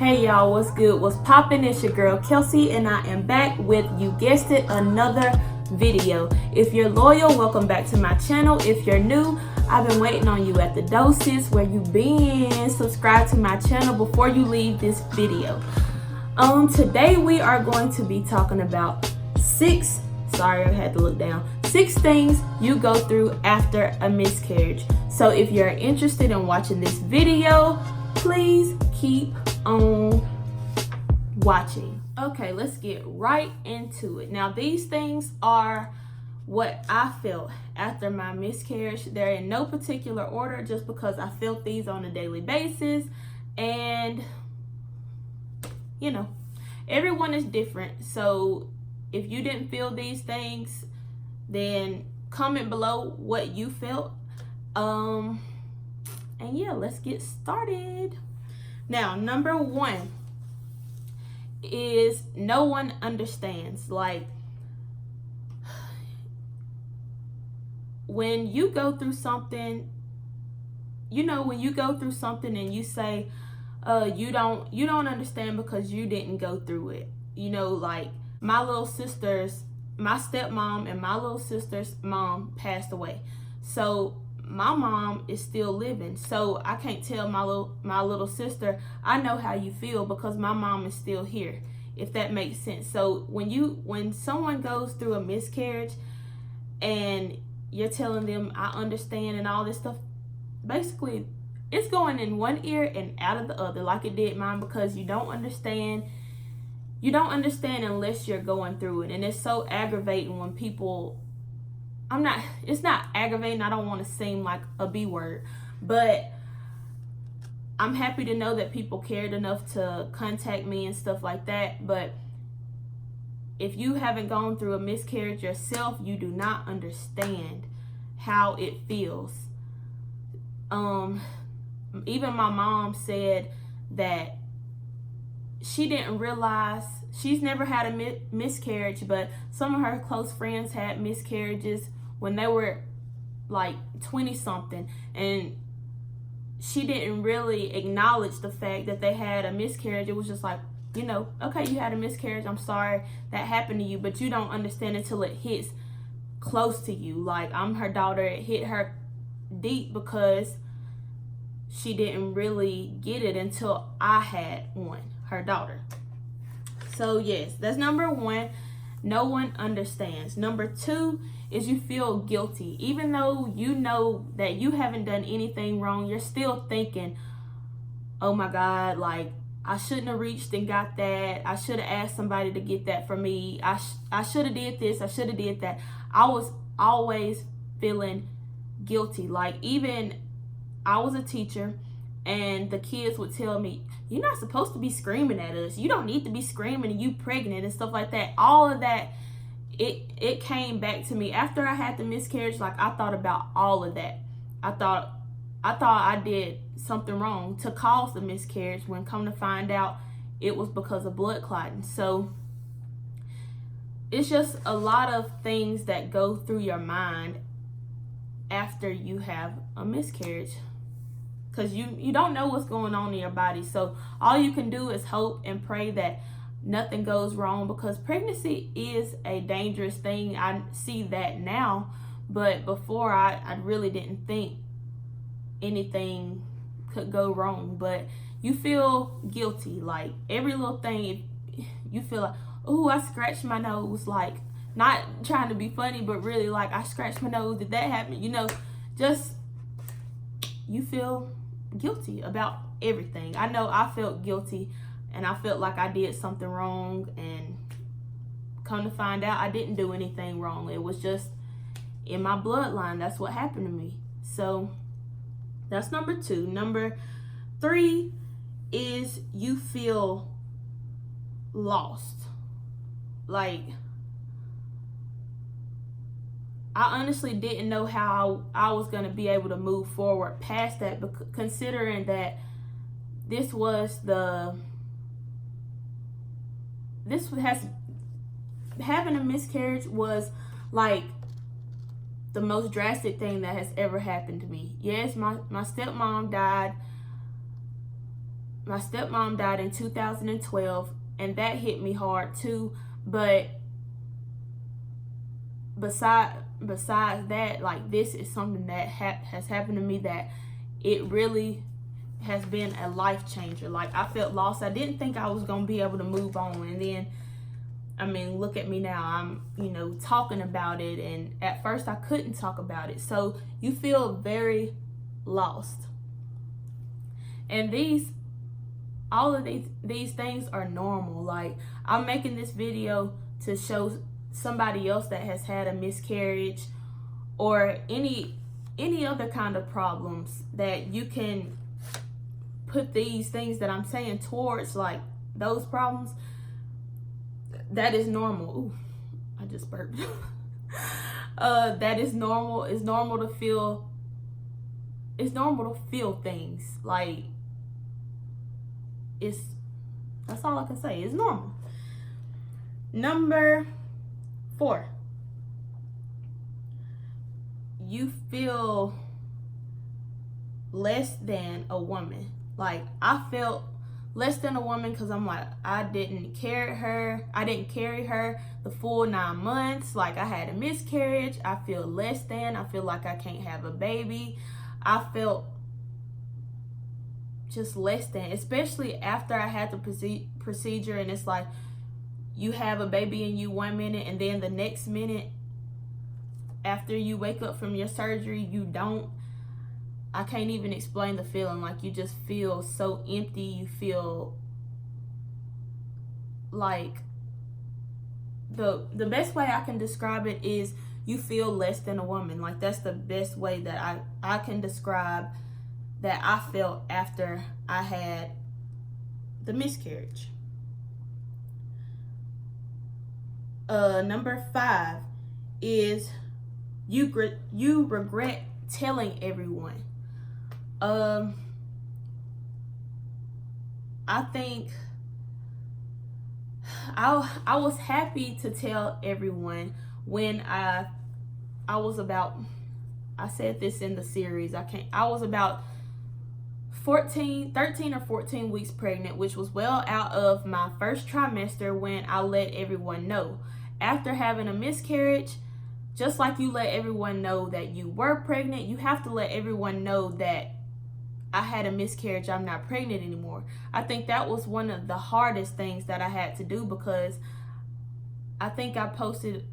Hey y'all, what's good? What's poppin'? It's your girl Kelcey, and I am back with, you guessed it, another video. If you're loyal, welcome back to my channel. If you're new, I've been waiting on you at the doses. Where you been? Subscribe to my channel before you leave this video. Today we are going to be talking about six things you go through after a miscarriage. So if you're interested in watching this video, please keep on watching. Okay, let's get right into it. Now, these things are what I felt after my miscarriage. They're in no particular order, just because I felt these on a daily basis, and you know, everyone is different. So if you didn't feel these things, then comment below what you felt. And yeah, let's get started. Now, number one is no one understands. Like, when you go through something, when you go through something and you say, you don't understand because you didn't go through it. Like my stepmom and my little sister's mom passed away. So my mom is still living, so I can't tell my little sister, I know how you feel, because my mom is still here, if that makes sense. So when someone goes through a miscarriage and you're telling them I understand and all this stuff, basically it's going in one ear and out of the other, like it did mine, because you don't understand unless you're going through it. And it's so aggravating when people, it's not aggravating, I don't want to seem like a B word, but I'm happy to know that people cared enough to contact me and stuff like that. But if you haven't gone through a miscarriage yourself, you do not understand how it feels. Even my mom said that she didn't realize, she's never had a miscarriage, but some of her close friends had miscarriages when they were like 20 something, and she didn't really acknowledge the fact that they had a miscarriage. It was just like, okay, you had a miscarriage, I'm sorry that happened to you, but you don't understand until it hits close to you. Like, I'm her daughter, it hit her deep because she didn't really get it until I had one, her daughter. So yes, that's number one. No one understands. Number two is you feel guilty. Even though you know that you haven't done anything wrong, you're still thinking, oh my God, like, I shouldn't have reached and got that. I should have asked somebody to get that for me. I should have did this. I should have did that. I was always feeling guilty. Like, even I was a teacher, and the kids would tell me, you're not supposed to be screaming at us. You don't need to be screaming, and you pregnant and stuff like that. All of that, it came back to me after I had the miscarriage. Like, I thought about all of that. I thought I did something wrong to cause the miscarriage, when come to find out it was because of blood clotting. So it's just a lot of things that go through your mind after you have a miscarriage, because you don't know what's going on in your body. So all you can do is hope and pray that nothing goes wrong, because pregnancy is a dangerous thing. I see that now, but before I really didn't think anything could go wrong. But you feel guilty, like every little thing. You feel like, oh, I scratched my nose, like, not trying to be funny, but really, like, I scratched my nose, did that happen? Just, you feel guilty about everything. I know I felt guilty, and I felt like I did something wrong, and come to find out I didn't do anything wrong. It was just in my bloodline. That's what happened to me. So that's number two. Number three is you feel lost. Like, I honestly didn't know how I was going to be able to move forward past that, considering that having a miscarriage was like the most drastic thing that has ever happened to me. Yes, my stepmom died my stepmom died in 2012, and that hit me hard too. But besides that, like, this is something that has happened to me that it really has been a life changer. Like, I felt lost. I didn't think I was gonna be able to move on, and then, I mean, look at me now. I'm, talking about it, and at first I couldn't talk about it. So you feel very lost. And all of these things are normal. Like, I'm making this video to show somebody else that has had a miscarriage or any other kind of problems that you can put these things that I'm saying towards, like those problems. That is normal. Ooh, I just burped. That is normal. It's normal to feel things. Like, that's all I can say. It's normal. Number 4. You feel less than a woman. Like, I felt less than a woman because I'm like, I didn't carry her the full 9 months. Like, I had a miscarriage. I feel less than. I feel like I can't have a baby. I felt just less than, especially after I had the procedure, and it's like you have a baby in you 1 minute, and then the next minute after you wake up from your surgery, you don't. I can't even explain the feeling. Like, you just feel so empty. You feel like the best way I can describe it is you feel less than a woman. Like, that's the best way that I can describe that I felt after I had the miscarriage. Number 5 is you regret telling everyone. I think I was happy to tell everyone when I was about, I said this in the series, I was about 13 or 14 weeks pregnant, which was well out of my first trimester when I let everyone know. After having a miscarriage, just like you let everyone know that you were pregnant, you have to let everyone know that I had a miscarriage, I'm not pregnant anymore. I think that was one of the hardest things that I had to do, because I think I posted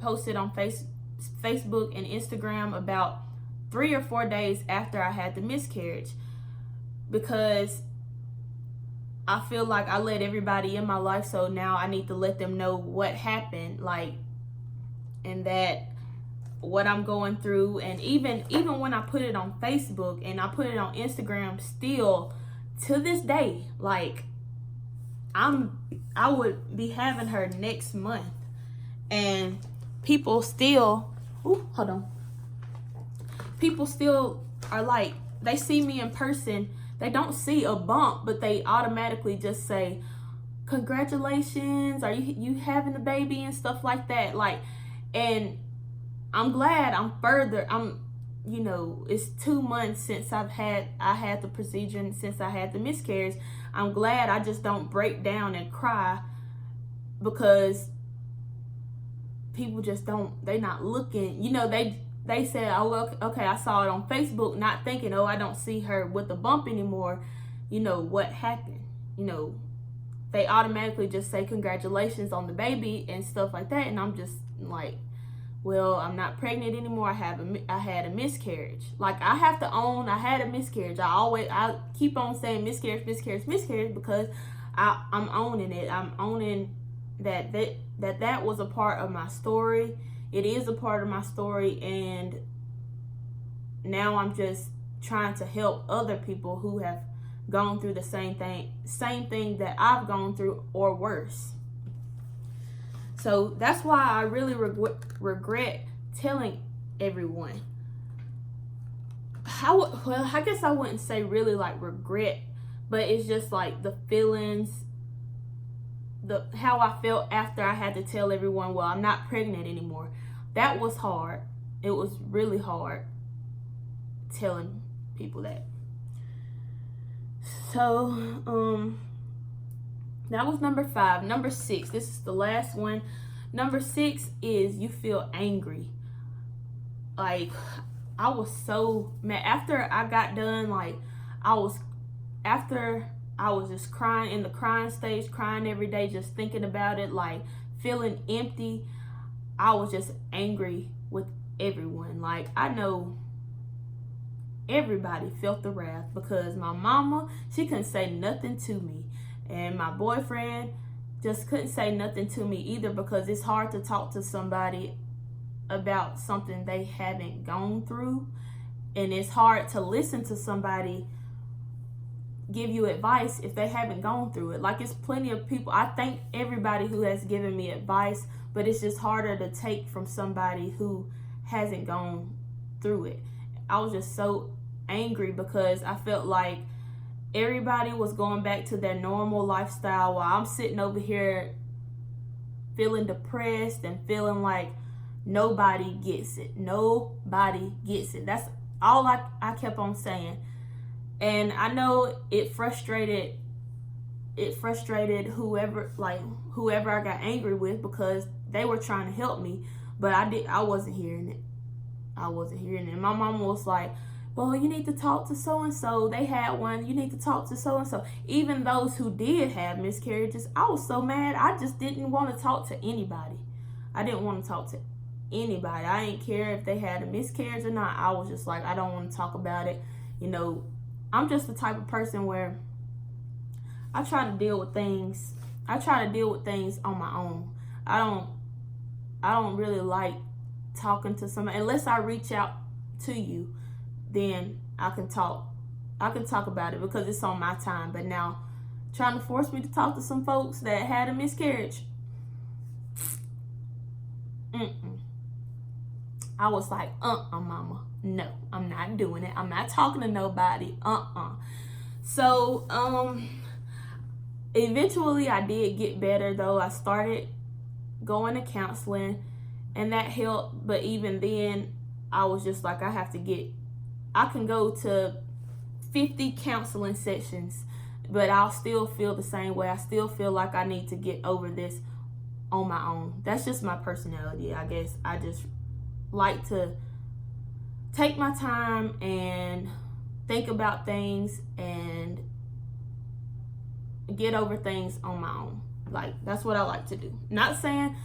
on Facebook and Instagram about 3 or 4 days after I had the miscarriage, because I feel like I let everybody in my life, so now I need to let them know what happened, like, and that what I'm going through. And even when I put it on Facebook and I put it on Instagram, still to this day, like, I would be having her next month, and people still are like, they see me in person, they don't see a bump, but they automatically just say, congratulations, are you having a baby and stuff like that. Like, and I'm glad it's 2 months since I had the procedure, and since I had the miscarriage. I'm glad I just don't break down and cry, because people just they not looking, they said, oh, okay, I saw it on Facebook, not thinking, oh, I don't see her with a bump anymore. What happened? They automatically just say congratulations on the baby and stuff like that. And I'm just like, well, I'm not pregnant anymore. I had a miscarriage. Like, I have to own I had a miscarriage. I keep on saying miscarriage, because I'm owning it. I'm owning that was a part of my story. It is a part of my story, and now I'm just trying to help other people who have gone through the same thing that I've gone through, or worse. So that's why I really regret telling everyone. I guess I wouldn't say really like regret, but it's just like the feelings, how I felt after I had to tell everyone, well, I'm not pregnant anymore. That was hard. It was really hard telling people that. So, that was number 5. Number 6, this is the last one. Number 6 is you feel angry. Like, I was so mad after I got done. Like, after I was just crying, in the crying stage, crying every day, just thinking about it, like feeling empty. I was just angry with everyone. Like, I know everybody felt the wrath, because my mama, she couldn't say nothing to me, and my boyfriend just couldn't say nothing to me either, because it's hard to talk to somebody about something they haven't gone through, and it's hard to listen to somebody give you advice if they haven't gone through it. Like, it's plenty of people, I thank everybody who has given me advice, but it's just harder to take from somebody who hasn't gone through it. I was just so angry because I felt like everybody was going back to their normal lifestyle while I'm sitting over here feeling depressed and feeling like nobody gets it. Nobody gets it. That's all I kept on saying. And I know it frustrated whoever I got angry with, because they were trying to help me, but I wasn't hearing it. My mom was like, well, you need to talk to so-and-so. They had one. You need to talk to so-and-so. Even those who did have miscarriages, I was so mad. I just didn't want to talk to anybody. I didn't want to talk to anybody. I didn't care if they had a miscarriage or not. I was just like, I don't want to talk about it. You know, I'm just the type of person where I try to deal with things on my own. I don't really like talking to somebody unless I reach out to you. Then I can talk about it because it's on my time. But now, trying to force me to talk to some folks that had a miscarriage, I was like, mama, no, I'm not doing it. I'm not talking to nobody. So, eventually I did get better, though. I started going to counseling, and that helped. But even then, I was just like, I can go to 50 counseling sessions, but I'll still feel the same way. I still feel like I need to get over this on my own. That's just my personality, I guess. I just like to take my time and think about things and get over things on my own. Like, that's what I like to do. Not saying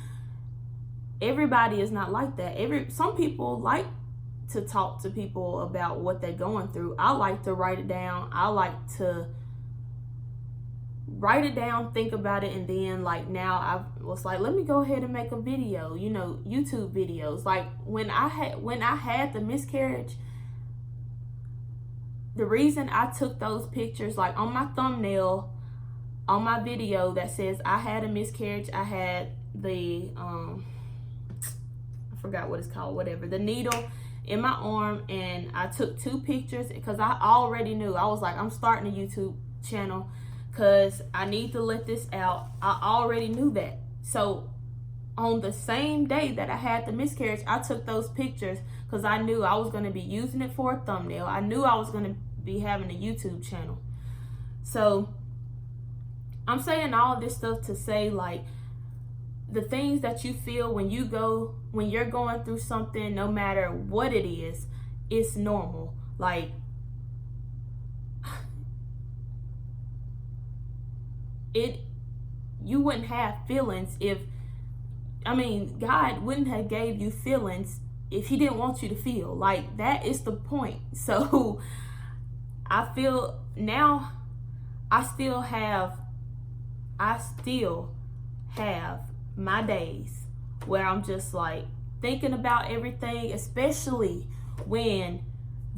everybody is not like that. Some people like to talk to people about what they're going through. I like to write it down. I like to write it down, think about it, and then, like, now I was like, let me go ahead and make a video, YouTube videos. Like, when I had the miscarriage, the reason I took those pictures, like on my thumbnail, on my video that says I had a miscarriage, I had the I forgot what it's called, whatever, the needle in my arm, and I took 2 pictures because I already knew. I was like, I'm starting a YouTube channel because I need to let this out. I already knew that. So on the same day that I had the miscarriage, I took those pictures because I knew I was going to be using it for a thumbnail. I knew I was going to be having a YouTube channel. So I'm saying all this stuff to say, like, the things that you feel when you're going through something, no matter what it is, it's normal. Like, you wouldn't have feelings God wouldn't have gave you feelings if he didn't want you to feel. Like, that is the point. So I feel now I still have my days where I'm just like thinking about everything, especially when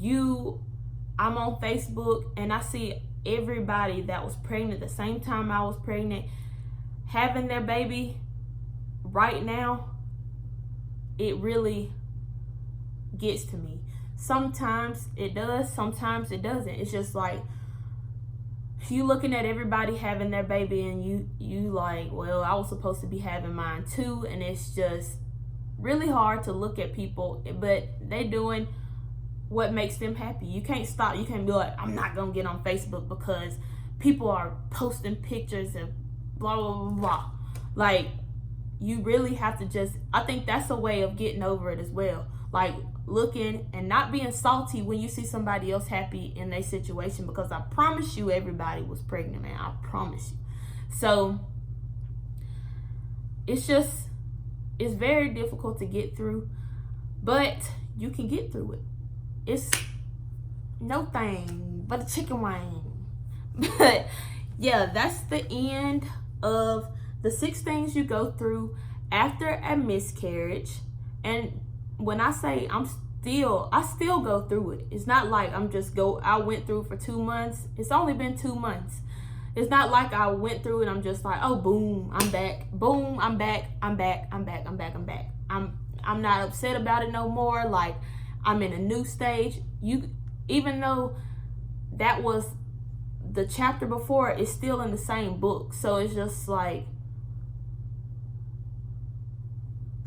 I'm on Facebook and I see everybody that was pregnant the same time I was pregnant having their baby right now. It really gets to me. Sometimes it does, sometimes it doesn't. It's just like you looking at everybody having their baby and you like, well, I was supposed to be having mine too. And it's just really hard to look at people, but they doing what makes them happy. You can't stop. You can't be like, I'm not gonna get on Facebook because people are posting pictures and blah blah blah blah. Like, you really have to just, I think that's a way of getting over it as well. Like, looking and not being salty when you see somebody else happy in their situation, because I promise you everybody was pregnant, man. I promise you. So it's very difficult to get through, but you can get through it. It's no thing but a chicken wing. But yeah, that's the end of the 6 things you go through after a miscarriage. And when I say I still go through it. It's not like I went through for 2 months. It's only been 2 months. It's not like I went through it. I'm just like, oh, boom, I'm back. Boom, I'm back. I'm back. I'm back. I'm back. I'm back. I'm not upset about it no more. Like, I'm in a new stage. Even though that was the chapter before, it's still in the same book. So it's just like,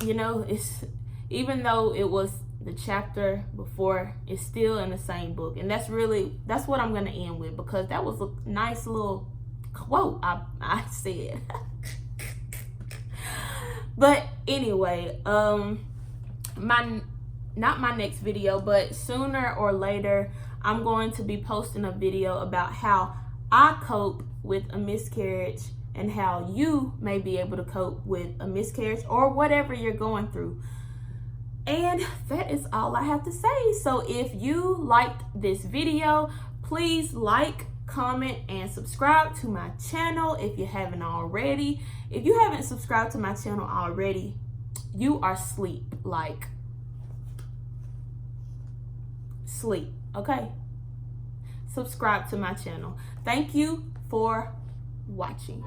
even though it was the chapter before, it's still in the same book. And that's what I'm going to end with, because that was a nice little quote I said. But anyway, not my next video, but sooner or later, I'm going to be posting a video about how I cope with a miscarriage and how you may be able to cope with a miscarriage or whatever you're going through. And that is all I have to say. So if you liked this video, please like, comment, and subscribe to my channel if you haven't already. If you haven't subscribed to my channel already, you are asleep. Like, sleep, okay? Subscribe to my channel. Thank you for watching.